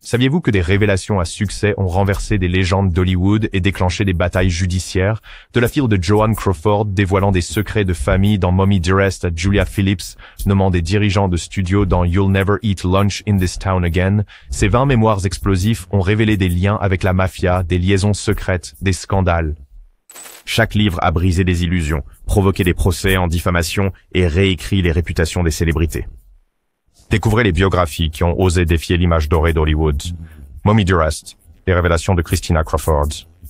Saviez-vous que des révélations à succès ont renversé des légendes d'Hollywood et déclenché des batailles judiciaires? De la fille de Joan Crawford dévoilant des secrets de famille dans Mommy Dearest à Julia Phillips, nommant des dirigeants de studio dans You'll Never Eat Lunch in This Town Again, ces 20 mémoires explosifs ont révélé des liens avec la mafia, des liaisons secrètes, des scandales. Chaque livre a brisé des illusions, provoqué des procès en diffamation et réécrit les réputations des célébrités. Découvrez les biographies qui ont osé défier l'image dorée d'Hollywood. Mommy Dearest, les révélations de Christina Crawford.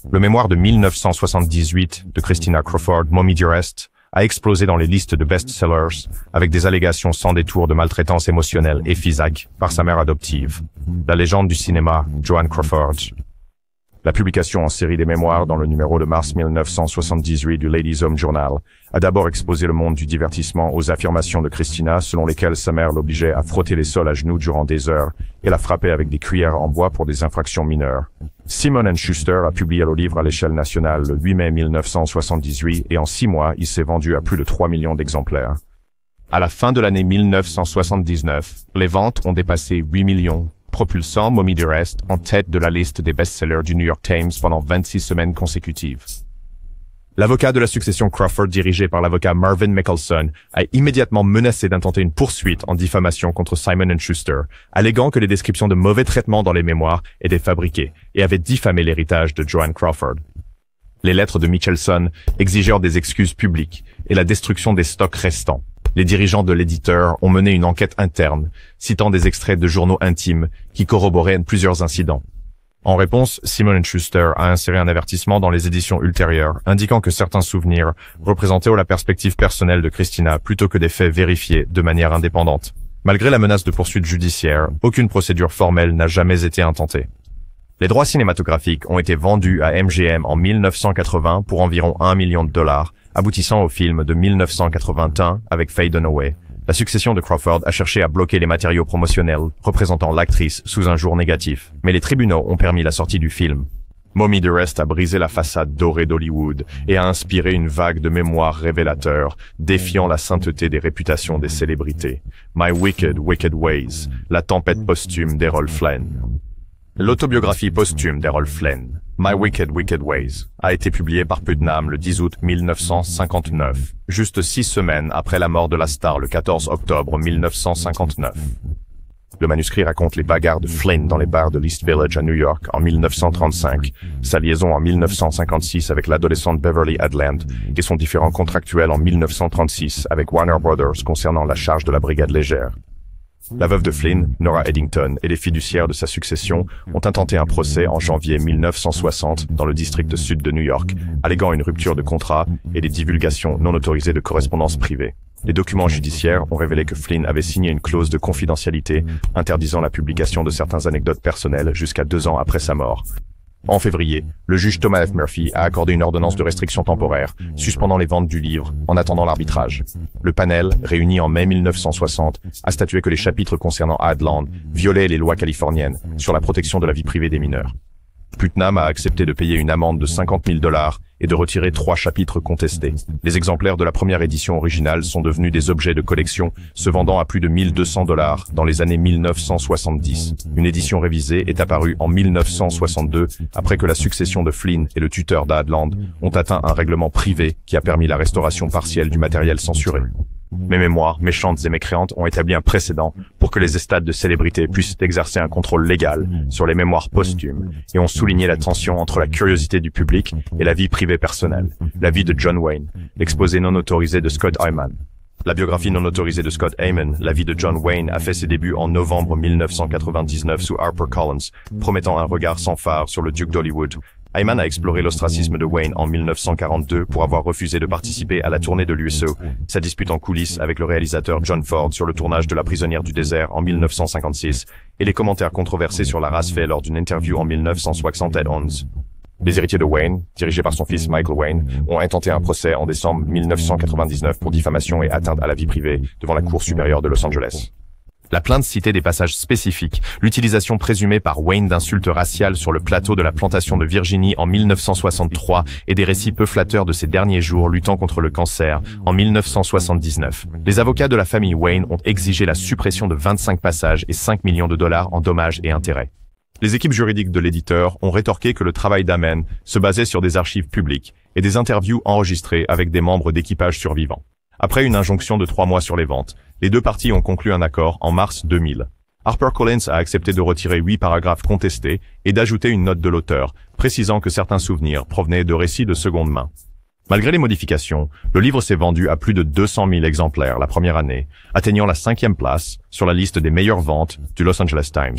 Le mémoire de 1978 de Christina Crawford, Mommy Dearest, a explosé dans les listes de best-sellers avec des allégations sans détour de maltraitance émotionnelle et physique par sa mère adoptive. La légende du cinéma, Joan Crawford. La publication en série des mémoires dans le numéro de mars 1978 du Ladies' Home Journal a d'abord exposé le monde du divertissement aux affirmations de Christina selon lesquelles sa mère l'obligeait à frotter les sols à genoux durant des heures et la frapper avec des cuillères en bois pour des infractions mineures. Simon & Schuster a publié le livre à l'échelle nationale le 8 mai 1978 et en 6 mois, il s'est vendu à plus de 3 millions d'exemplaires. À la fin de l'année 1979, les ventes ont dépassé 8 millions, propulsant Mommy Dearest en tête de la liste des best-sellers du New York Times pendant 26 semaines consécutives. L'avocat de la succession Crawford, dirigé par l'avocat Marvin Mickelson, a immédiatement menacé d'intenter une poursuite en diffamation contre Simon & Schuster, alléguant que les descriptions de mauvais traitements dans les mémoires étaient fabriquées et avaient diffamé l'héritage de Joan Crawford. Les lettres de Mickelson exigèrent des excuses publiques et la destruction des stocks restants. Les dirigeants de l'éditeur ont mené une enquête interne, citant des extraits de journaux intimes qui corroboraient plusieurs incidents. En réponse, Simon & Schuster a inséré un avertissement dans les éditions ultérieures, indiquant que certains souvenirs représentaient la perspective personnelle de Christina plutôt que des faits vérifiés de manière indépendante. Malgré la menace de poursuites judiciaires, aucune procédure formelle n'a jamais été intentée. Les droits cinématographiques ont été vendus à MGM en 1980 pour environ $1 million, aboutissant au film de 1981 avec Faye Dunaway. La succession de Crawford a cherché à bloquer les matériaux promotionnels représentant l'actrice sous un jour négatif, mais les tribunaux ont permis la sortie du film. Mommy Dearest a brisé la façade dorée d'Hollywood et a inspiré une vague de mémoires révélateurs, défiant la sainteté des réputations des célébrités. My Wicked, Wicked Ways, la tempête posthume d'Errol Flynn. L'autobiographie posthume d'Errol Flynn, My Wicked, Wicked Ways, a été publiée par Putnam le 10 août 1959, juste 6 semaines après la mort de la star le 14 octobre 1959. Le manuscrit raconte les bagarres de Flynn dans les bars de l'East Village à New York en 1935, sa liaison en 1956 avec l'adolescente Beverly Adland et son différend contractuel en 1936 avec Warner Brothers concernant la charge de la brigade légère. La veuve de Flynn, Nora Eddington, et les fiduciaires de sa succession ont intenté un procès en janvier 1960 dans le district sud de New York, alléguant une rupture de contrat et des divulgations non autorisées de correspondance privée. Les documents judiciaires ont révélé que Flynn avait signé une clause de confidentialité interdisant la publication de certaines anecdotes personnelles jusqu'à 2 ans après sa mort. En février, le juge Thomas F. Murphy a accordé une ordonnance de restriction temporaire, suspendant les ventes du livre en attendant l'arbitrage. Le panel, réuni en mai 1960, a statué que les chapitres concernant Adland violaient les lois californiennes sur la protection de la vie privée des mineurs. Putnam a accepté de payer une amende de $50 000 et de retirer 3 chapitres contestés. Les exemplaires de la première édition originale sont devenus des objets de collection, se vendant à plus de $1 200 dans les années 1970. Une édition révisée est apparue en 1962, après que la succession de Flynn et le tuteur d'Adland ont atteint un règlement privé qui a permis la restauration partielle du matériel censuré. Mes mémoires, méchantes et mécréantes, ont établi un précédent pour que les estrades de célébrités puissent exercer un contrôle légal sur les mémoires posthumes et ont souligné la tension entre la curiosité du public et la vie privée personnelle. La vie de John Wayne, l'exposé non autorisé de Scott Eyman. La biographie non autorisée de Scott Eyman, La vie de John Wayne, a fait ses débuts en novembre 1999 sous HarperCollins, promettant un regard sans phare sur le duc d'Hollywood. Eyman a exploré l'ostracisme de Wayne en 1942 pour avoir refusé de participer à la tournée de l'USO, sa dispute en coulisses avec le réalisateur John Ford sur le tournage de La prisonnière du désert en 1956, et les commentaires controversés sur la race faits lors d'une interview en 1971. Les héritiers de Wayne, dirigés par son fils Michael Wayne, ont intenté un procès en décembre 1999 pour diffamation et atteinte à la vie privée devant la Cour supérieure de Los Angeles. La plainte citait des passages spécifiques, l'utilisation présumée par Wayne d'insultes raciales sur le plateau de la plantation de Virginie en 1963 et des récits peu flatteurs de ses derniers jours luttant contre le cancer en 1979. Les avocats de la famille Wayne ont exigé la suppression de 25 passages et $5 millions en dommages et intérêts. Les équipes juridiques de l'éditeur ont rétorqué que le travail d'Amen se basait sur des archives publiques et des interviews enregistrées avec des membres d'équipage survivants. Après une injonction de 3 mois sur les ventes, les deux parties ont conclu un accord en mars 2000. HarperCollins a accepté de retirer 8 paragraphes contestés et d'ajouter une note de l'auteur, précisant que certains souvenirs provenaient de récits de seconde main. Malgré les modifications, le livre s'est vendu à plus de 200 000 exemplaires la première année, atteignant la 5e place sur la liste des meilleures ventes du Los Angeles Times.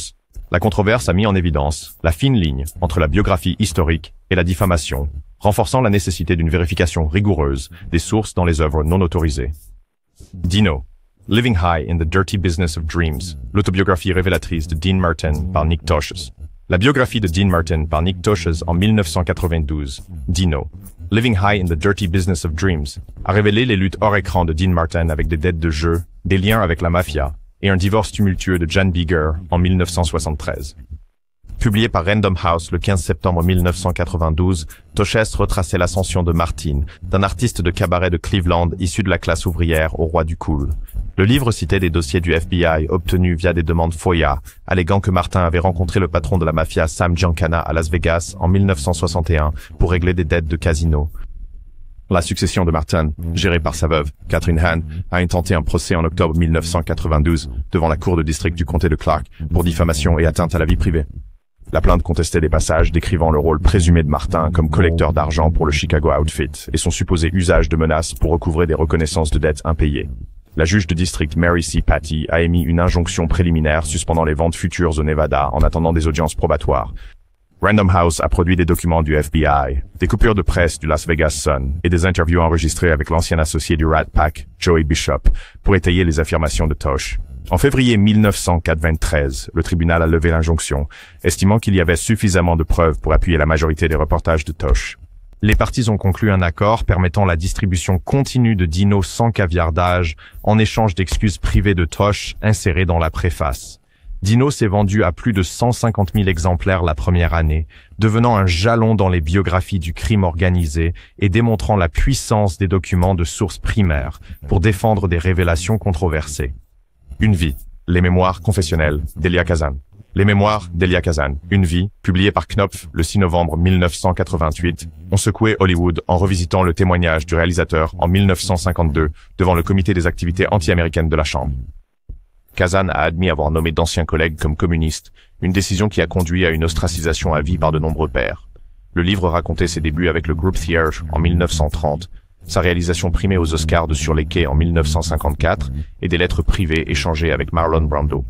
La controverse a mis en évidence la fine ligne entre la biographie historique et la diffamation, renforçant la nécessité d'une vérification rigoureuse des sources dans les œuvres non autorisées. Dino, Living High in the Dirty Business of Dreams, l'autobiographie révélatrice de Dean Martin par Nick Tosches. La biographie de Dean Martin par Nick Tosches en 1992, Dino, Living High in the Dirty Business of Dreams, a révélé les luttes hors écran de Dean Martin avec des dettes de jeu, des liens avec la mafia, et un divorce tumultueux de Jan Bieger en 1973. Publié par Random House le 15 septembre 1992, Tosches retraçait l'ascension de Martin, d'un artiste de cabaret de Cleveland issu de la classe ouvrière au roi du cool. Le livre citait des dossiers du FBI obtenus via des demandes FOIA, alléguant que Martin avait rencontré le patron de la mafia Sam Giancana à Las Vegas en 1961 pour régler des dettes de casino. La succession de Martin, gérée par sa veuve, Catherine Hahn, a intenté un procès en octobre 1992 devant la cour de district du comté de Clark pour diffamation et atteinte à la vie privée. La plainte contestait des passages décrivant le rôle présumé de Martin comme collecteur d'argent pour le Chicago Outfit et son supposé usage de menaces pour recouvrer des reconnaissances de dettes impayées. La juge de district Mary C. Patty a émis une injonction préliminaire suspendant les ventes futures au Nevada en attendant des audiences probatoires. Random House a produit des documents du FBI, des coupures de presse du Las Vegas Sun et des interviews enregistrées avec l'ancien associé du Rat Pack, Joey Bishop, pour étayer les affirmations de Tosh. En février 1993, le tribunal a levé l'injonction, estimant qu'il y avait suffisamment de preuves pour appuyer la majorité des reportages de Tosh. Les parties ont conclu un accord permettant la distribution continue de Dino sans caviardage en échange d'excuses privées de Tosh insérées dans la préface. Dino s'est vendu à plus de 150 000 exemplaires la première année, devenant un jalon dans les biographies du crime organisé et démontrant la puissance des documents de source primaire pour défendre des révélations controversées. Une vie, les mémoires confessionnelles d'Elia Kazan. Les mémoires d'Elia Kazan, Une vie, publiée par Knopf le 6 novembre 1988, ont secoué Hollywood en revisitant le témoignage du réalisateur en 1952 devant le comité des activités anti-américaines de la Chambre. Kazan a admis avoir nommé d'anciens collègues comme communistes, une décision qui a conduit à une ostracisation à vie par de nombreux pairs. Le livre racontait ses débuts avec le groupe Thierge en 1930, sa réalisation primée aux Oscars de Sur les quais en 1954 et des lettres privées échangées avec Marlon Brando.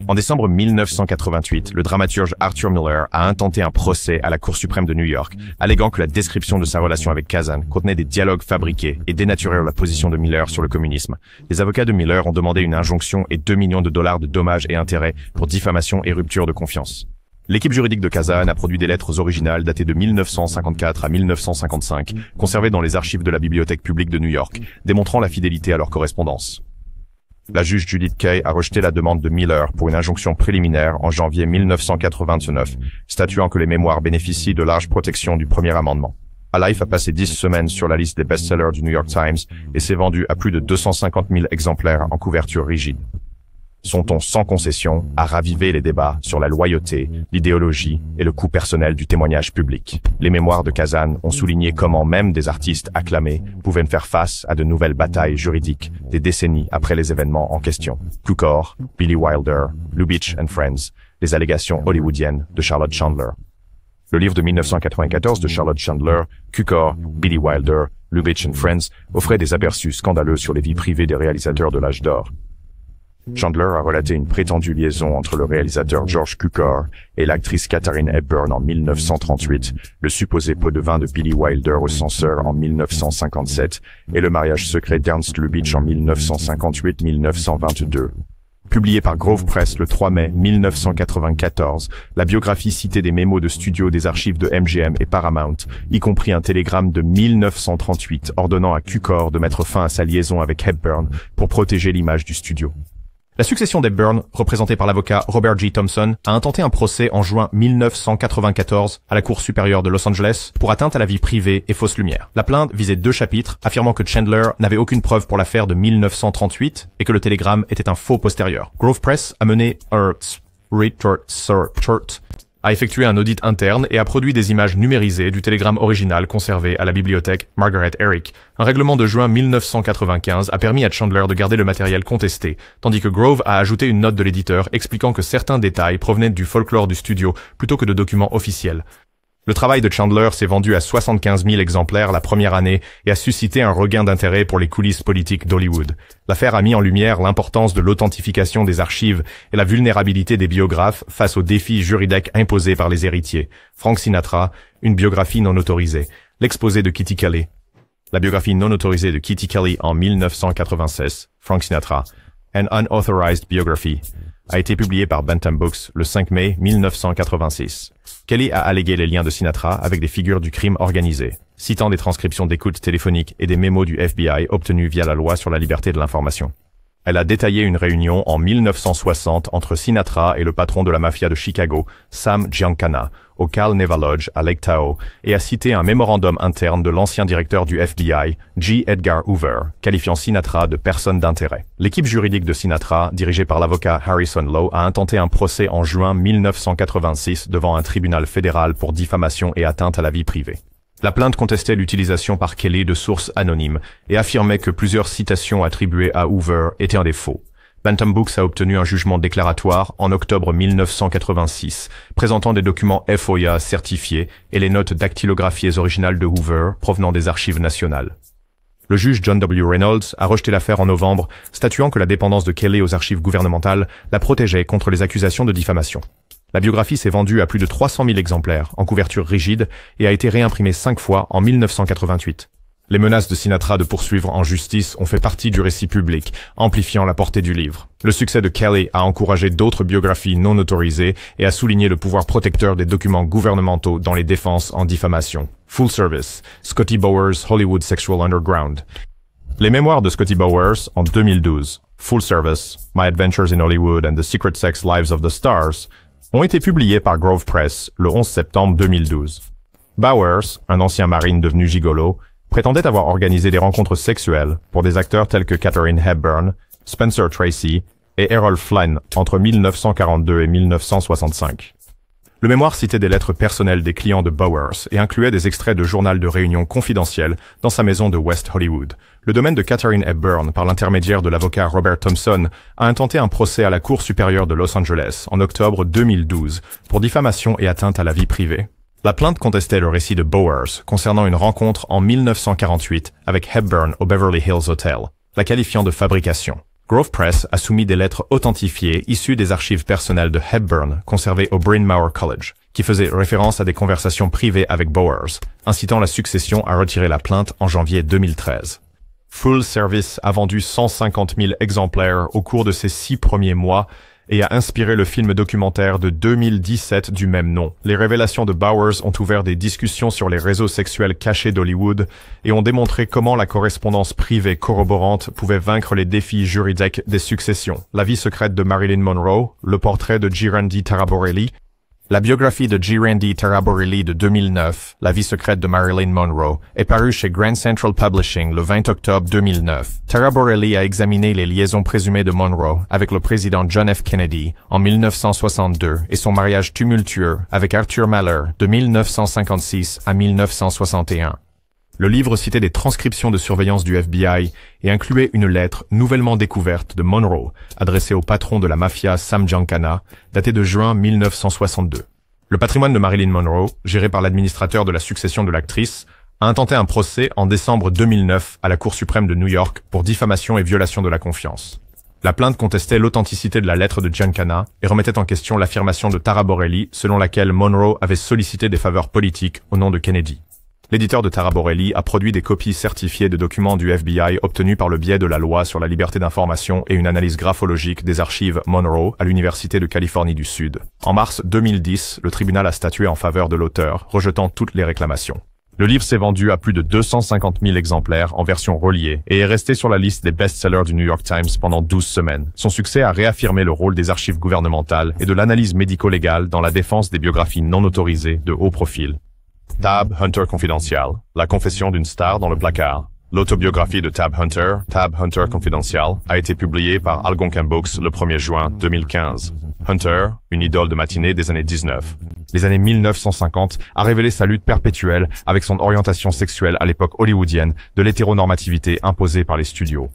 En décembre 1988, le dramaturge Arthur Miller a intenté un procès à la Cour suprême de New York, alléguant que la description de sa relation avec Kazan contenait des dialogues fabriqués et dénaturait la position de Miller sur le communisme. Les avocats de Miller ont demandé une injonction et 2 millions de dollars de dommages et intérêts pour diffamation et rupture de confiance. L'équipe juridique de Kazan a produit des lettres originales datées de 1954 à 1955, conservées dans les archives de la Bibliothèque publique de New York, démontrant la fidélité à leur correspondance. La juge Judith Kay a rejeté la demande de Miller pour une injonction préliminaire en janvier 1989, statuant que les mémoires bénéficient de large protection du premier amendement. Alive a passé 10 semaines sur la liste des best-sellers du New York Times et s'est vendu à plus de 250 000 exemplaires en couverture rigide. Son ton sans concession a ravivé les débats sur la loyauté, l'idéologie et le coût personnel du témoignage public. Les mémoires de Kazan ont souligné comment même des artistes acclamés pouvaient faire face à de nouvelles batailles juridiques des décennies après les événements en question. Cukor, Billy Wilder, Lubitsch and Friends, les allégations hollywoodiennes de Charlotte Chandler. Le livre de 1994 de Charlotte Chandler, Cukor, Billy Wilder, Lubitsch and Friends, offrait des aperçus scandaleux sur les vies privées des réalisateurs de l'âge d'or. Chandler a relaté une prétendue liaison entre le réalisateur George Cukor et l'actrice Katharine Hepburn en 1938, le supposé pot de vin de Billy Wilder au censeur en 1957 et le mariage secret d'Ernst Lubitsch en 1958-1922. Publié par Grove Press le 3 mai 1994, la biographie citait des mémos de studio des archives de MGM et Paramount, y compris un télégramme de 1938 ordonnant à Cukor de mettre fin à sa liaison avec Hepburn pour protéger l'image du studio. La succession d'Hepburn, représentée par l'avocat Robert G. Thompson, a intenté un procès en juin 1994 à la Cour supérieure de Los Angeles pour atteinte à la vie privée et fausse lumière. La plainte visait 2 chapitres, affirmant que Chandler n'avait aucune preuve pour l'affaire de 1938 et que le télégramme était un faux postérieur. Grove Press a mené a effectué un audit interne et a produit des images numérisées du télégramme original conservé à la bibliothèque Margaret Herrick. Un règlement de juin 1995 a permis à Chandler de garder le matériel contesté, tandis que Grove a ajouté une note de l'éditeur expliquant que certains détails provenaient du folklore du studio plutôt que de documents officiels. Le travail de Chandler s'est vendu à 75 000 exemplaires la première année et a suscité un regain d'intérêt pour les coulisses politiques d'Hollywood. L'affaire a mis en lumière l'importance de l'authentification des archives et la vulnérabilité des biographes face aux défis juridiques imposés par les héritiers. Frank Sinatra, une biographie non autorisée. L'exposé de Kitty Kelly. La biographie non autorisée de Kitty Kelly en 1996, Frank Sinatra, An Unauthorized Biography, a été publiée par Bantam Books le 5 mai 1986. Kelly a allégué les liens de Sinatra avec des figures du crime organisé, citant des transcriptions d'écoutes téléphoniques et des mémos du FBI obtenus via la loi sur la liberté de l'information. Elle a détaillé une réunion en 1960 entre Sinatra et le patron de la mafia de Chicago, Sam Giancana, au Cal Neva Lodge à Lake Tahoe, et a cité un mémorandum interne de l'ancien directeur du FBI, J. Edgar Hoover, qualifiant Sinatra de personne d'intérêt. L'équipe juridique de Sinatra, dirigée par l'avocat Harrison Lowe, a intenté un procès en juin 1986 devant un tribunal fédéral pour diffamation et atteinte à la vie privée. La plainte contestait l'utilisation par Kelly de sources anonymes et affirmait que plusieurs citations attribuées à Hoover étaient des faux. Bantam Books a obtenu un jugement déclaratoire en octobre 1986, présentant des documents FOIA certifiés et les notes dactylographiées originales de Hoover provenant des archives nationales. Le juge John W. Reynolds a rejeté l'affaire en novembre, statuant que la dépendance de Kelly aux archives gouvernementales la protégeait contre les accusations de diffamation. La biographie s'est vendue à plus de 300 000 exemplaires, en couverture rigide, et a été réimprimée 5 fois en 1988. Les menaces de Sinatra de poursuivre en justice ont fait partie du récit public, amplifiant la portée du livre. Le succès de Kelly a encouragé d'autres biographies non autorisées et a souligné le pouvoir protecteur des documents gouvernementaux dans les défenses en diffamation. Full Service, Scotty Bowers, Hollywood Sexual Underground. Les mémoires de Scotty Bowers en 2012, Full Service, My Adventures in Hollywood and the Secret Sex Lives of the Stars, ont été publiés par Grove Press le 11 septembre 2012. Bowers, un ancien marine devenu gigolo, prétendait avoir organisé des rencontres sexuelles pour des acteurs tels que Katharine Hepburn, Spencer Tracy et Errol Flynn entre 1942 et 1965. Le mémoire citait des lettres personnelles des clients de Bowers et incluait des extraits de journal de réunion confidentiel dans sa maison de West Hollywood. Le domaine de Katharine Hepburn, par l'intermédiaire de l'avocat Robert Thompson, a intenté un procès à la Cour supérieure de Los Angeles en octobre 2012 pour diffamation et atteinte à la vie privée. La plainte contestait le récit de Bowers concernant une rencontre en 1948 avec Hepburn au Beverly Hills Hotel, la qualifiant de fabrication. Grove Press a soumis des lettres authentifiées issues des archives personnelles de Hepburn conservées au Bryn Mawr College, qui faisaient référence à des conversations privées avec Bowers, incitant la succession à retirer la plainte en janvier 2013. Full Service a vendu 150 000 exemplaires au cours de ses 6 premiers mois et a inspiré le film documentaire de 2017 du même nom. Les révélations de Bowers ont ouvert des discussions sur les réseaux sexuels cachés d'Hollywood et ont démontré comment la correspondance privée corroborante pouvait vaincre les défis juridiques des successions. La vie secrète de Marilyn Monroe, le portrait de G. Randy Taraborelli, la biographie de G. Randy Taraborelli de 2009, La vie secrète de Marilyn Monroe, est parue chez Grand Central Publishing le 20 octobre 2009. Taraborelli a examiné les liaisons présumées de Monroe avec le président John F. Kennedy en 1962 et son mariage tumultueux avec Arthur Mahler de 1956 à 1961. Le livre citait des transcriptions de surveillance du FBI et incluait une lettre nouvellement découverte de Monroe, adressée au patron de la mafia Sam Giancana, datée de juin 1962. Le patrimoine de Marilyn Monroe, géré par l'administrateur de la succession de l'actrice, a intenté un procès en décembre 2009 à la Cour suprême de New York pour diffamation et violation de la confiance. La plainte contestait l'authenticité de la lettre de Giancana et remettait en question l'affirmation de Taraborelli selon laquelle Monroe avait sollicité des faveurs politiques au nom de Kennedy. L'éditeur de Taraborelli a produit des copies certifiées de documents du FBI obtenus par le biais de la loi sur la liberté d'information et une analyse graphologique des archives Monroe à l'Université de Californie du Sud. En mars 2010, le tribunal a statué en faveur de l'auteur, rejetant toutes les réclamations. Le livre s'est vendu à plus de 250 000 exemplaires en version reliée et est resté sur la liste des best-sellers du New York Times pendant 12 semaines. Son succès a réaffirmé le rôle des archives gouvernementales et de l'analyse médico-légale dans la défense des biographies non autorisées de haut profil. Tab Hunter Confidential, la confession d'une star dans le placard. L'autobiographie de Tab Hunter Confidential, a été publiée par Algonquin Books le 1er juin 2015. Hunter, une idole de matinée des années 19. les années 1950, a révélé sa lutte perpétuelle avec son orientation sexuelle à l'époque hollywoodienne de l'hétéronormativité imposée par les studios.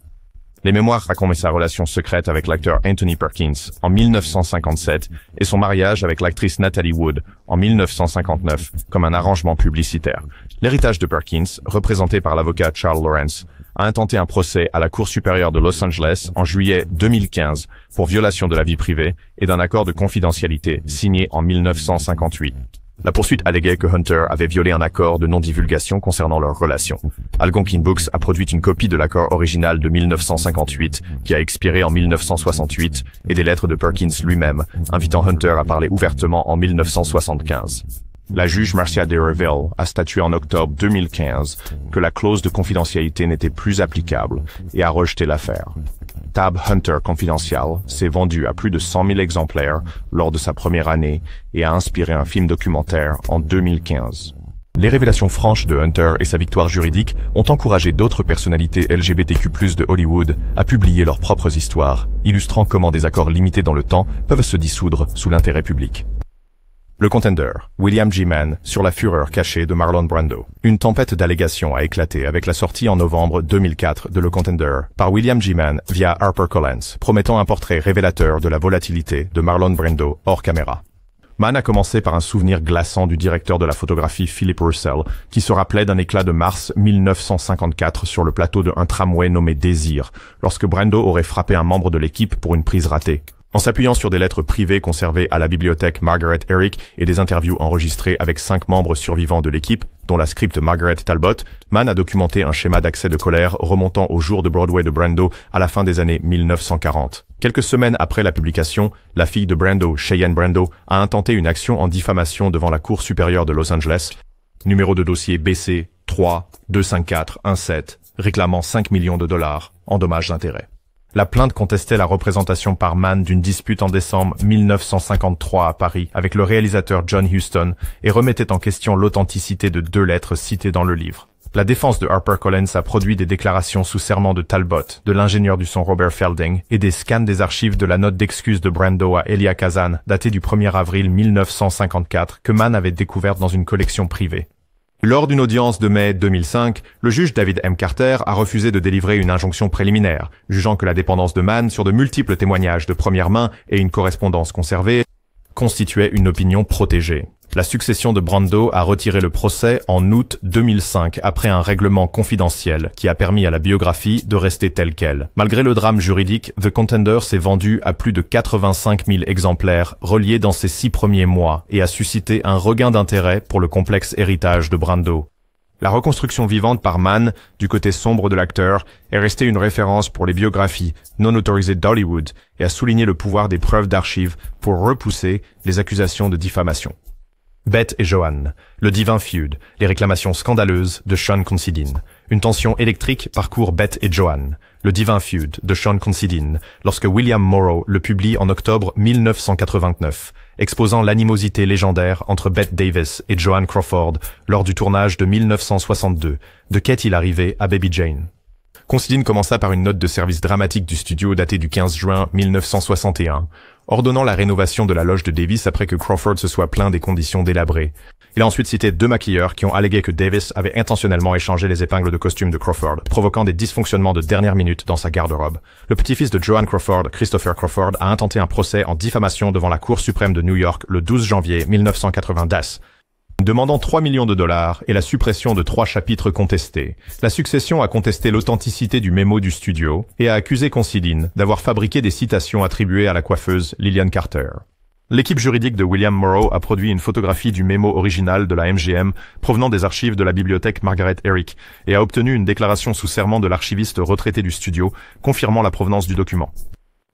Les mémoires racontent sa relation secrète avec l'acteur Anthony Perkins en 1957 et son mariage avec l'actrice Natalie Wood en 1959 comme un arrangement publicitaire. L'héritage de Perkins, représenté par l'avocat Charles Lawrence, a intenté un procès à la Cour supérieure de Los Angeles en juillet 2015 pour violation de la vie privée et d'un accord de confidentialité signé en 1958. La poursuite alléguait que Hunter avait violé un accord de non-divulgation concernant leur relation. Algonquin Books a produit une copie de l'accord original de 1958 qui a expiré en 1968 et des lettres de Perkins lui-même, invitant Hunter à parler ouvertement en 1975. La juge Marcia Dereville a statué en octobre 2015 que la clause de confidentialité n'était plus applicable et a rejeté l'affaire. Tab Hunter Confidential s'est vendu à plus de 100 000 exemplaires lors de sa première année et a inspiré un film documentaire en 2015. Les révélations franches de Hunter et sa victoire juridique ont encouragé d'autres personnalités LGBTQ+ de Hollywood à publier leurs propres histoires, illustrant comment des accords limités dans le temps peuvent se dissoudre sous l'intérêt public. Le Contender, William G. Mann, sur la fureur cachée de Marlon Brando. Une tempête d'allégations a éclaté avec la sortie en novembre 2004 de Le Contender par William G. Mann via HarperCollins, promettant un portrait révélateur de la volatilité de Marlon Brando hors caméra. Mann a commencé par un souvenir glaçant du directeur de la photographie Philip Russell, qui se rappelait d'un éclat de mars 1954 sur le plateau d'un tramway nommé Désir, lorsque Brando aurait frappé un membre de l'équipe pour une prise ratée. En s'appuyant sur des lettres privées conservées à la bibliothèque Margaret Herrick et des interviews enregistrées avec 5 membres survivants de l'équipe, dont la script Margaret Talbot, Mann a documenté un schéma d'accès de colère remontant au jour de Broadway de Brando à la fin des années 1940. Quelques semaines après la publication, la fille de Brando, Cheyenne Brando, a intenté une action en diffamation devant la Cour supérieure de Los Angeles, numéro de dossier BC 3-254-17, réclamant 5 millions de dollars en dommages d'intérêt. La plainte contestait la représentation par Mann d'une dispute en décembre 1953 à Paris avec le réalisateur John Huston et remettait en question l'authenticité de 2 lettres citées dans le livre. La défense de HarperCollins a produit des déclarations sous serment de Talbot, de l'ingénieur du son Robert Felding et des scans des archives de la note d'excuse de Brando à Elia Kazan, datée du 1er avril 1954, que Mann avait découverte dans une collection privée. Lors d'une audience de mai 2005, le juge David M. Carter a refusé de délivrer une injonction préliminaire, jugeant que la dépendance de Mann sur de multiples témoignages de première main et une correspondance conservée constituait une opinion protégée. La succession de Brando a retiré le procès en août 2005 après un règlement confidentiel qui a permis à la biographie de rester telle qu'elle. Malgré le drame juridique, The Contender s'est vendu à plus de 85 000 exemplaires reliés dans ses 6 premiers mois et a suscité un regain d'intérêt pour le complexe héritage de Brando. La reconstruction vivante par Mann du côté sombre de l'acteur est restée une référence pour les biographies non autorisées d'Hollywood et a souligné le pouvoir des preuves d'archives pour repousser les accusations de diffamation. Bette et Joan, le divin feud, les réclamations scandaleuses de Sean Considine. Une tension électrique parcourt Bette et Joan, le divin feud de Sean Considine, lorsque William Morrow le publie en octobre 1989, exposant l'animosité légendaire entre Bette Davis et Joan Crawford lors du tournage de 1962, de qu'est-il arrivé à Baby Jane. Considine commença par une note de service dramatique du studio datée du 15 juin 1961, ordonnant la rénovation de la loge de Davis après que Crawford se soit plaint des conditions délabrées. Il a ensuite cité 2 maquilleurs qui ont allégué que Davis avait intentionnellement échangé les épingles de costume de Crawford, provoquant des dysfonctionnements de dernière minute dans sa garde-robe. Le petit-fils de Joan Crawford, Christopher Crawford, a intenté un procès en diffamation devant la Cour suprême de New York le 12 janvier 1990. Demandant 3 millions de dollars et la suppression de 3 chapitres contestés. La succession a contesté l'authenticité du mémo du studio et a accusé Considine d'avoir fabriqué des citations attribuées à la coiffeuse Lillian Carter. L'équipe juridique de William Morrow a produit une photographie du mémo original de la MGM provenant des archives de la bibliothèque Margaret Herrick et a obtenu une déclaration sous serment de l'archiviste retraité du studio confirmant la provenance du document.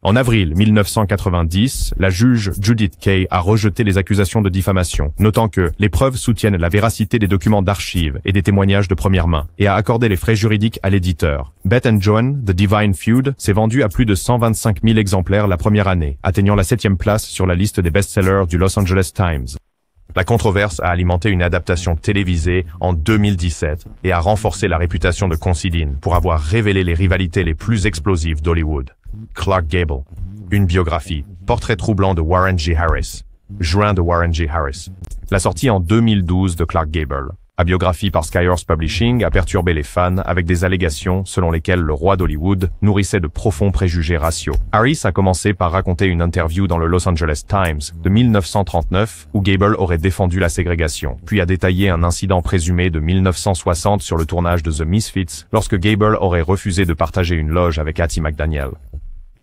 En avril 1990, la juge Judith Kay a rejeté les accusations de diffamation, notant que les preuves soutiennent la véracité des documents d'archives et des témoignages de première main, et a accordé les frais juridiques à l'éditeur. Bette and Joan, The Divine Feud, s'est vendu à plus de 125 000 exemplaires la première année, atteignant la 7e place sur la liste des best-sellers du Los Angeles Times. La controverse a alimenté une adaptation télévisée en 2017 et a renforcé la réputation de Considine pour avoir révélé les rivalités les plus explosives d'Hollywood. Clark Gable, une biographie, portrait troublant de Warren G. Harris, juin de Warren G. Harris. La sortie en 2012 de Clark Gable, la biographie par Skyhorse Publishing, a perturbé les fans avec des allégations selon lesquelles le roi d'Hollywood nourrissait de profonds préjugés raciaux. Harris a commencé par raconter une interview dans le Los Angeles Times de 1939 où Gable aurait défendu la ségrégation, puis a détaillé un incident présumé de 1960 sur le tournage de The Misfits lorsque Gable aurait refusé de partager une loge avec Hattie McDaniel.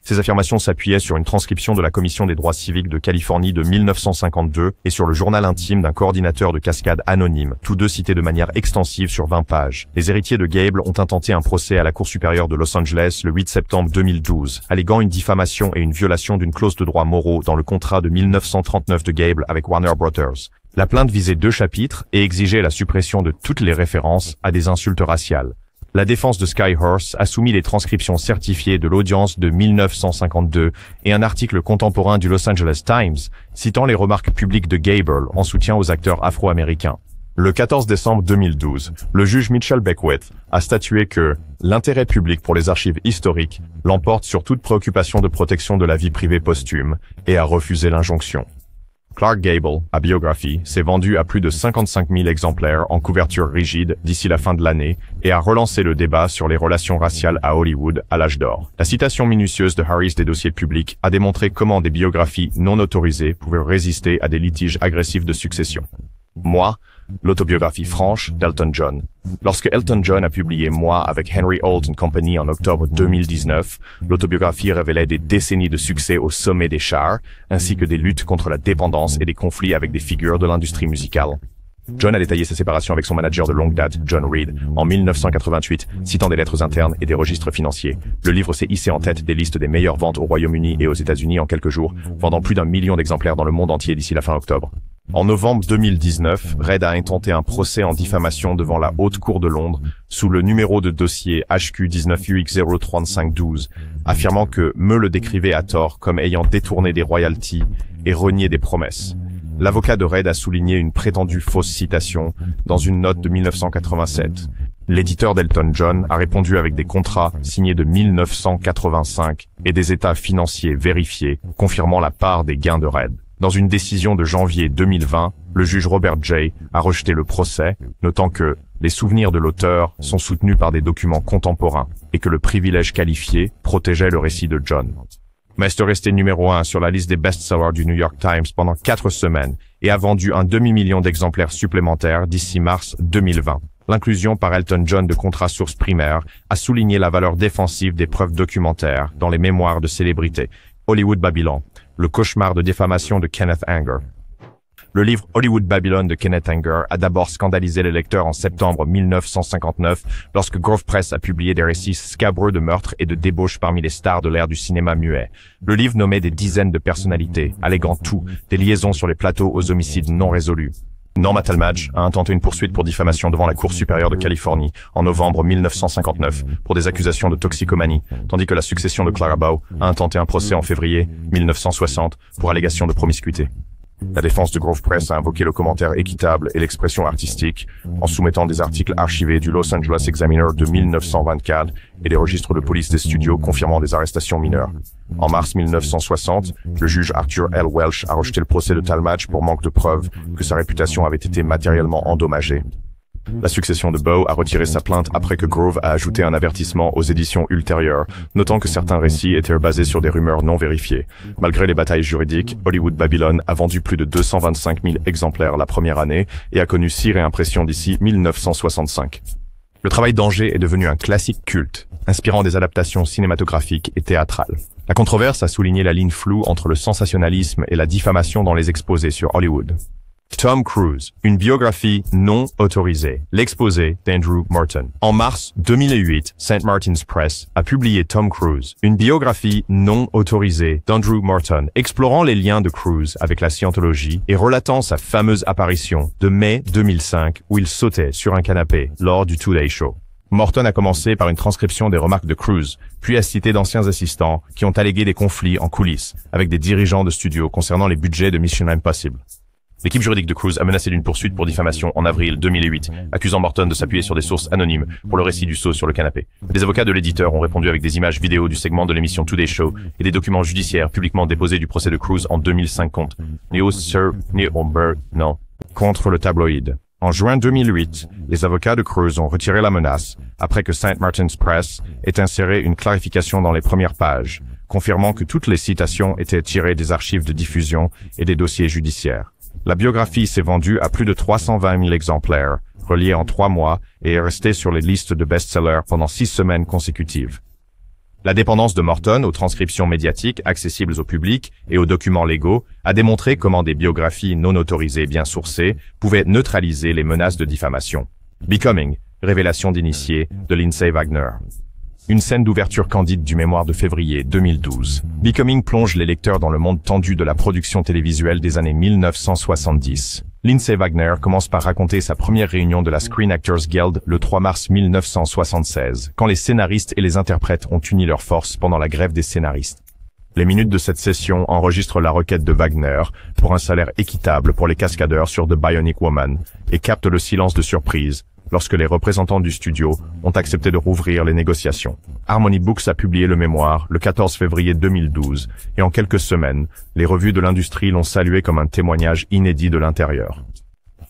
Ces affirmations s'appuyaient sur une transcription de la Commission des droits civiques de Californie de 1952 et sur le journal intime d'un coordinateur de cascade anonyme, tous deux cités de manière extensive sur 20 pages. Les héritiers de Gable ont intenté un procès à la Cour supérieure de Los Angeles le 8 septembre 2012, alléguant une diffamation et une violation d'une clause de droits moraux dans le contrat de 1939 de Gable avec Warner Brothers. La plainte visait 2 chapitres et exigeait la suppression de toutes les références à des insultes raciales. La défense de Skyhorse a soumis les transcriptions certifiées de l'audience de 1952 et un article contemporain du Los Angeles Times citant les remarques publiques de Gable en soutien aux acteurs afro-américains. Le 14 décembre 2012, le juge Mitchell Beckwith a statué que l'intérêt public pour les archives historiques l'emporte sur toute préoccupation de protection de la vie privée posthume et a refusé l'injonction. Clark Gable, à biographie, s'est vendu à plus de 55 000 exemplaires en couverture rigide d'ici la fin de l'année et a relancé le débat sur les relations raciales à Hollywood à l'âge d'or. La citation minutieuse de Harris des dossiers publics a démontré comment des biographies non autorisées pouvaient résister à des litiges agressifs de succession. Moi, l'autobiographie franche d'Elton John. Lorsque Elton John a publié Moi avec Henry Holt & Company en octobre 2019, l'autobiographie révélait des décennies de succès au sommet des charts, ainsi que des luttes contre la dépendance et des conflits avec des figures de l'industrie musicale. John a détaillé sa séparation avec son manager de longue date, John Reed, en 1988, citant des lettres internes et des registres financiers. Le livre s'est hissé en tête des listes des meilleures ventes au Royaume-Uni et aux États-Unis en quelques jours, vendant plus d'1 million d'exemplaires dans le monde entier d'ici la fin octobre. En novembre 2019, Reed a intenté un procès en diffamation devant la Haute Cour de Londres sous le numéro de dossier HQ 19UX03512, affirmant que Me le décrivait à tort comme ayant détourné des royalties et renié des promesses. L'avocat de Reed a souligné une prétendue fausse citation dans une note de 1987. L'éditeur d'Elton John a répondu avec des contrats signés de 1985 et des états financiers vérifiés, confirmant la part des gains de Reed. Dans une décision de janvier 2020, le juge Robert Jay a rejeté le procès, notant que les souvenirs de l'auteur sont soutenus par des documents contemporains et que le privilège qualifié protégeait le récit de John. Mais est resté numéro 1 sur la liste des best-sellers du New York Times pendant 4 semaines et a vendu 1 demi-million d'exemplaires supplémentaires d'ici mars 2020. L'inclusion par Elton John de contrats sources primaires a souligné la valeur défensive des preuves documentaires dans les mémoires de célébrités. Hollywood Babylon, le cauchemar de diffamation de Kenneth Anger. Le livre Hollywood Babylon de Kenneth Anger a d'abord scandalisé les lecteurs en septembre 1959 lorsque Grove Press a publié des récits scabreux de meurtres et de débauches parmi les stars de l'ère du cinéma muet. Le livre nommait des dizaines de personnalités, alléguant tout, des liaisons sur les plateaux aux homicides non résolus. Norma Talmadge a intenté une poursuite pour diffamation devant la Cour supérieure de Californie en novembre 1959 pour des accusations de toxicomanie, tandis que la succession de Clara Bow a intenté un procès en février 1960 pour allégation de promiscuité. La défense de Grove Press a invoqué le commentaire équitable et l'expression artistique en soumettant des articles archivés du Los Angeles Examiner de 1924 et des registres de police des studios confirmant des arrestations mineures. En mars 1960, le juge Arthur L. Welch a rejeté le procès de Talmadge pour manque de preuves que sa réputation avait été matériellement endommagée. La succession de Bow a retiré sa plainte après que Grove a ajouté un avertissement aux éditions ultérieures, notant que certains récits étaient basés sur des rumeurs non vérifiées. Malgré les batailles juridiques, Hollywood Babylon a vendu plus de 225 000 exemplaires la première année et a connu 6 réimpressions d'ici 1965. Le travail d'Anger est devenu un classique culte, inspirant des adaptations cinématographiques et théâtrales. La controverse a souligné la ligne floue entre le sensationnalisme et la diffamation dans les exposés sur Hollywood. Tom Cruise, une biographie non autorisée, l'exposé d'Andrew Morton. En mars 2008, St. Martin's Press a publié Tom Cruise, une biographie non autorisée d'Andrew Morton, explorant les liens de Cruise avec la scientologie et relatant sa fameuse apparition de mai 2005 où il sautait sur un canapé lors du Today Show. Morton a commencé par une transcription des remarques de Cruise, puis a cité d'anciens assistants qui ont allégué des conflits en coulisses avec des dirigeants de studios concernant les budgets de Mission Impossible. L'équipe juridique de Cruise a menacé d'une poursuite pour diffamation en avril 2008, accusant Morton de s'appuyer sur des sources anonymes pour le récit du saut sur le canapé. Les avocats de l'éditeur ont répondu avec des images vidéo du segment de l'émission Today Show et des documents judiciaires publiquement déposés du procès de Cruise en 2005 contre News Sir non. Contre le tabloïd. En juin 2008, les avocats de Cruise ont retiré la menace après que St. Martin's Press ait inséré une clarification dans les premières pages, confirmant que toutes les citations étaient tirées des archives de diffusion et des dossiers judiciaires. La biographie s'est vendue à plus de 320 000 exemplaires, reliés en 3 mois, et est restée sur les listes de best-sellers pendant 6 semaines consécutives. La dépendance de Morton aux transcriptions médiatiques accessibles au public et aux documents légaux a démontré comment des biographies non autorisées bien sourcées pouvaient neutraliser les menaces de diffamation. Becoming, révélation d'initié de Lindsay Wagner. Une scène d'ouverture candide du mémoire de février 2012. Becoming plonge les lecteurs dans le monde tendu de la production télévisuelle des années 1970. Lindsay Wagner commence par raconter sa première réunion de la Screen Actors Guild le 3 mars 1976, quand les scénaristes et les interprètes ont uni leurs forces pendant la grève des scénaristes. Les minutes de cette session enregistrent la requête de Wagner pour un salaire équitable pour les cascadeurs sur The Bionic Woman et captent le silence de surprise lorsque les représentants du studio ont accepté de rouvrir les négociations. Harmony Books a publié le mémoire le 14 février 2012 et en quelques semaines, les revues de l'industrie l'ont salué comme un témoignage inédit de l'intérieur.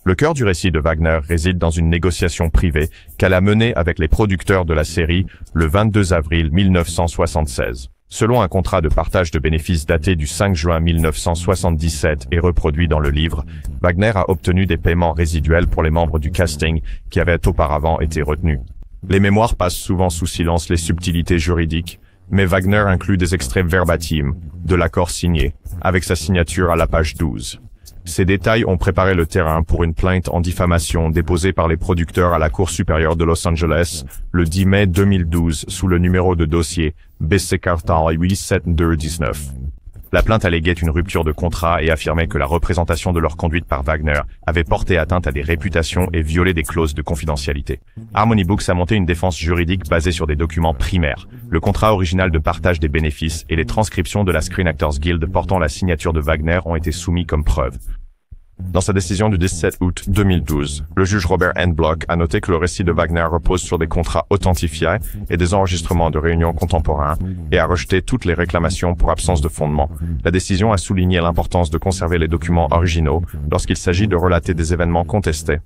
Le cœur du récit de Wagner réside dans une négociation privée qu'elle a menée avec les producteurs de la série le 22 avril 1976. Selon un contrat de partage de bénéfices daté du 5 juin 1977 et reproduit dans le livre, Wagner a obtenu des paiements résiduels pour les membres du casting qui avaient auparavant été retenus. Les mémoires passent souvent sous silence les subtilités juridiques, mais Wagner inclut des extraits verbatim de l'accord signé, avec sa signature à la page 12. Ces détails ont préparé le terrain pour une plainte en diffamation déposée par les producteurs à la Cour supérieure de Los Angeles le 10 mai 2012 sous le numéro de dossier BC Cartal 87219. La plainte alléguait une rupture de contrat et affirmait que la représentation de leur conduite par Wagner avait porté atteinte à des réputations et violé des clauses de confidentialité. Harmony Books a monté une défense juridique basée sur des documents primaires, le contrat original de partage des bénéfices et les transcriptions de la Screen Actors Guild portant la signature de Wagner ont été soumis comme preuve. Dans sa décision du 17 août 2012, le juge Robert N. Block a noté que le récit de Wagner repose sur des contrats authentifiés et des enregistrements de réunions contemporains et a rejeté toutes les réclamations pour absence de fondement. La décision a souligné l'importance de conserver les documents originaux lorsqu'il s'agit de relater des événements contestés.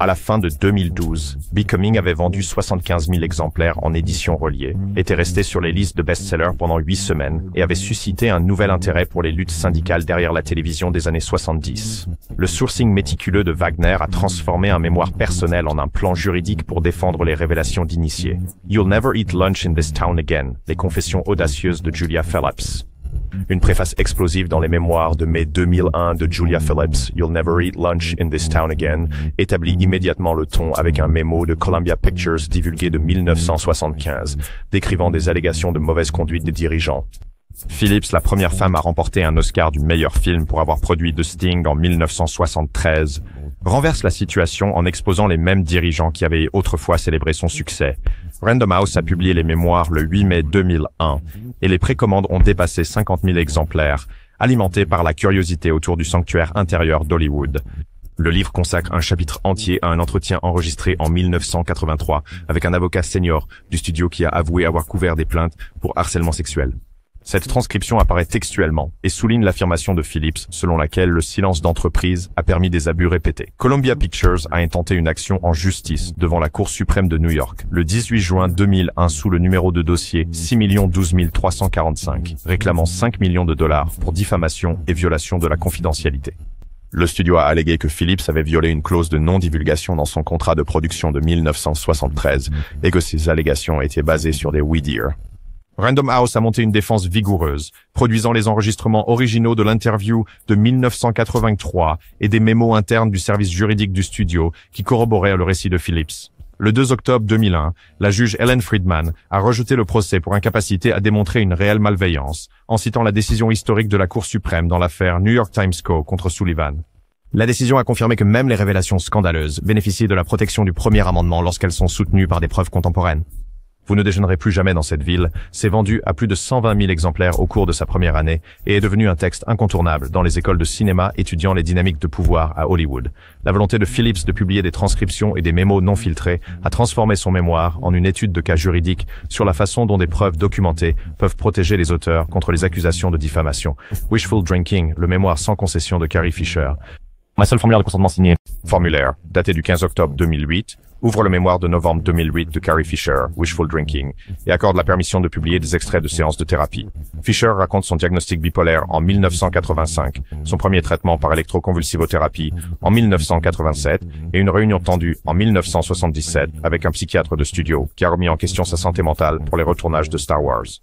À la fin de 2012, Becoming avait vendu 75 000 exemplaires en édition reliée, était resté sur les listes de best-sellers pendant 8 semaines et avait suscité un nouvel intérêt pour les luttes syndicales derrière la télévision des années 70. Le sourcing méticuleux de Wagner a transformé un mémoire personnel en un plan juridique pour défendre les révélations d'initiés. You'll never eat lunch in this town again, les confessions audacieuses de Julia Phillips. Une préface explosive dans les mémoires de mai 2001 de Julia Phillips, You'll Never Eat Lunch in This Town Again, établit immédiatement le ton avec un mémo de Columbia Pictures divulgué de 1975, décrivant des allégations de mauvaise conduite des dirigeants. Phillips, la première femme à remporter un Oscar du meilleur film pour avoir produit The Sting en 1973, renverse la situation en exposant les mêmes dirigeants qui avaient autrefois célébré son succès. Random House a publié les mémoires le 8 mai 2001 et les précommandes ont dépassé 50 000 exemplaires, alimentés par la curiosité autour du sanctuaire intérieur d'Hollywood. Le livre consacre un chapitre entier à un entretien enregistré en 1983 avec un avocat senior du studio qui a avoué avoir couvert des plaintes pour harcèlement sexuel. Cette transcription apparaît textuellement et souligne l'affirmation de Phillips selon laquelle le silence d'entreprise a permis des abus répétés. Columbia Pictures a intenté une action en justice devant la Cour suprême de New York le 18 juin 2001 sous le numéro de dossier 6 012 345, réclamant 5 millions de dollars pour diffamation et violation de la confidentialité. Le studio a allégué que Phillips avait violé une clause de non-divulgation dans son contrat de production de 1973 et que ces allégations étaient basées sur des oui-dire. Random House a monté une défense vigoureuse, produisant les enregistrements originaux de l'interview de 1983 et des mémos internes du service juridique du studio qui corroboraient le récit de Phillips. Le 2 octobre 2001, la juge Ellen Friedman a rejeté le procès pour incapacité à démontrer une réelle malveillance, en citant la décision historique de la Cour suprême dans l'affaire New York Times Co. contre Sullivan. La décision a confirmé que même les révélations scandaleuses bénéficient de la protection du premier amendement lorsqu'elles sont soutenues par des preuves contemporaines. Vous ne déjeunerez plus jamais dans cette ville, s'est vendu à plus de 120 000 exemplaires au cours de sa première année et est devenu un texte incontournable dans les écoles de cinéma étudiant les dynamiques de pouvoir à Hollywood. La volonté de Phillips de publier des transcriptions et des mémos non filtrés a transformé son mémoire en une étude de cas juridique sur la façon dont des preuves documentées peuvent protéger les auteurs contre les accusations de diffamation. Wishful Drinking, le mémoire sans concession de Carrie Fisher. Ma seule formulaire de consentement signé. Formulaire, daté du 15 octobre 2008, ouvre le mémoire de novembre 2008 de Carrie Fisher, Wishful Drinking, et accorde la permission de publier des extraits de séances de thérapie. Fisher raconte son diagnostic bipolaire en 1985, son premier traitement par électroconvulsivothérapie en 1987 et une réunion tendue en 1977 avec un psychiatre de studio qui a remis en question sa santé mentale pour les retournages de Star Wars.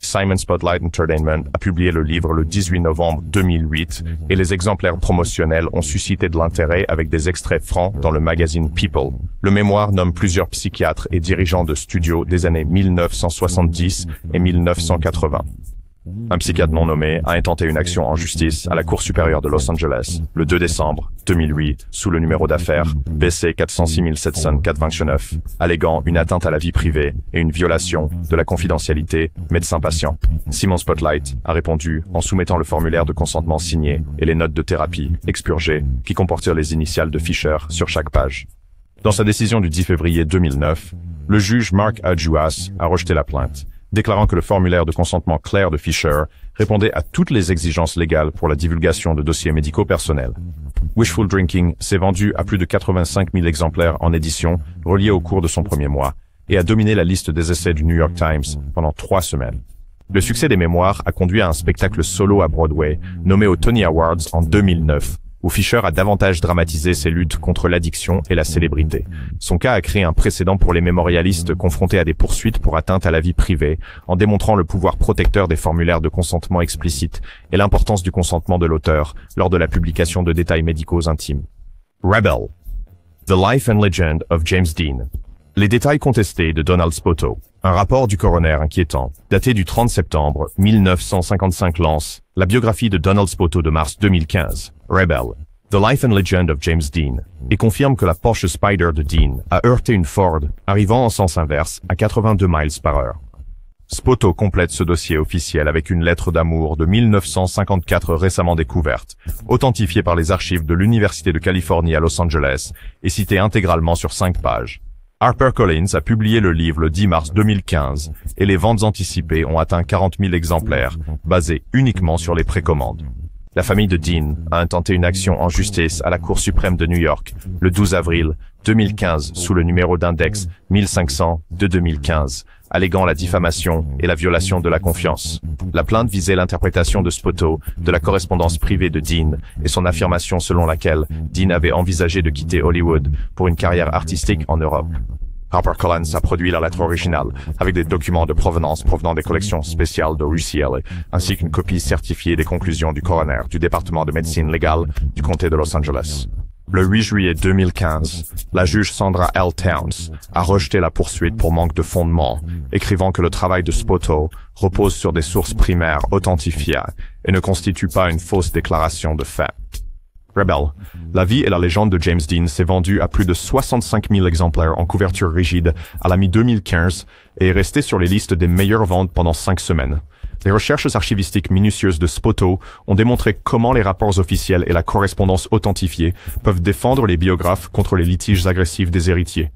Simon Spotlight Entertainment a publié le livre le 18 novembre 2008 et les exemplaires promotionnels ont suscité de l'intérêt avec des extraits francs dans le magazine People. Le mémoire nomme plusieurs psychiatres et dirigeants de studios des années 1970 et 1980. Un psychiatre non nommé a intenté une action en justice à la Cour supérieure de Los Angeles le 2 décembre 2008 sous le numéro d'affaires BC 406-704-29, alléguant une atteinte à la vie privée et une violation de la confidentialité médecin-patient. Simon Spotlight a répondu en soumettant le formulaire de consentement signé et les notes de thérapie expurgées qui comportaient les initiales de Fisher sur chaque page. Dans sa décision du 10 février 2009, le juge Mark Adjuas a rejeté la plainte, déclarant que le formulaire de consentement clair de Fisher répondait à toutes les exigences légales pour la divulgation de dossiers médicaux personnels. Wishful Drinking s'est vendu à plus de 85 000 exemplaires en édition reliés au cours de son premier mois et a dominé la liste des essais du New York Times pendant 3 semaines. Le succès des mémoires a conduit à un spectacle solo à Broadway nommé aux Tony Awards en 2009, où Fisher a davantage dramatisé ses luttes contre l'addiction et la célébrité. Son cas a créé un précédent pour les mémorialistes confrontés à des poursuites pour atteinte à la vie privée, en démontrant le pouvoir protecteur des formulaires de consentement explicite et l'importance du consentement de l'auteur lors de la publication de détails médicaux intimes. Rebel. The Life and Legend of James Dean. Les détails contestés de Donald Spoto. Un rapport du coroner inquiétant, daté du 30 septembre 1955 lance la biographie de Donald Spoto de mars 2015, Rebel, The Life and Legend of James Dean, et confirme que la Porsche Spyder de Dean a heurté une Ford, arrivant en sens inverse à 82 miles par heure. Spoto complète ce dossier officiel avec une lettre d'amour de 1954 récemment découverte, authentifiée par les archives de l'Université de Californie à Los Angeles et citée intégralement sur 5 pages. HarperCollins a publié le livre le 10 mars 2015 et les ventes anticipées ont atteint 40 000 exemplaires, basés uniquement sur les précommandes. La famille de Dean a intenté une action en justice à la Cour suprême de New York le 12 avril 2015 sous le numéro d'index 1500 de 2015, alléguant la diffamation et la violation de la confiance. La plainte visait l'interprétation de Spoto de la correspondance privée de Dean et son affirmation selon laquelle Dean avait envisagé de quitter Hollywood pour une carrière artistique en Europe. HarperCollins a produit la lettre originale avec des documents de provenance provenant des collections spéciales de UCLA, ainsi qu'une copie certifiée des conclusions du coroner du département de médecine légale du comté de Los Angeles. Le 8 juillet 2015, la juge Sandra L. Towns a rejeté la poursuite pour manque de fondement, écrivant que le travail de Spoto repose sur des sources primaires authentifiées et ne constitue pas une fausse déclaration de fait. Rebel. La vie et la légende de James Dean s'est vendue à plus de 65 000 exemplaires en couverture rigide à la mi-2015 et est resté sur les listes des meilleures ventes pendant 5 semaines. Les recherches archivistiques minutieuses de Spoto ont démontré comment les rapports officiels et la correspondance authentifiée peuvent défendre les biographes contre les litiges agressifs des héritiers.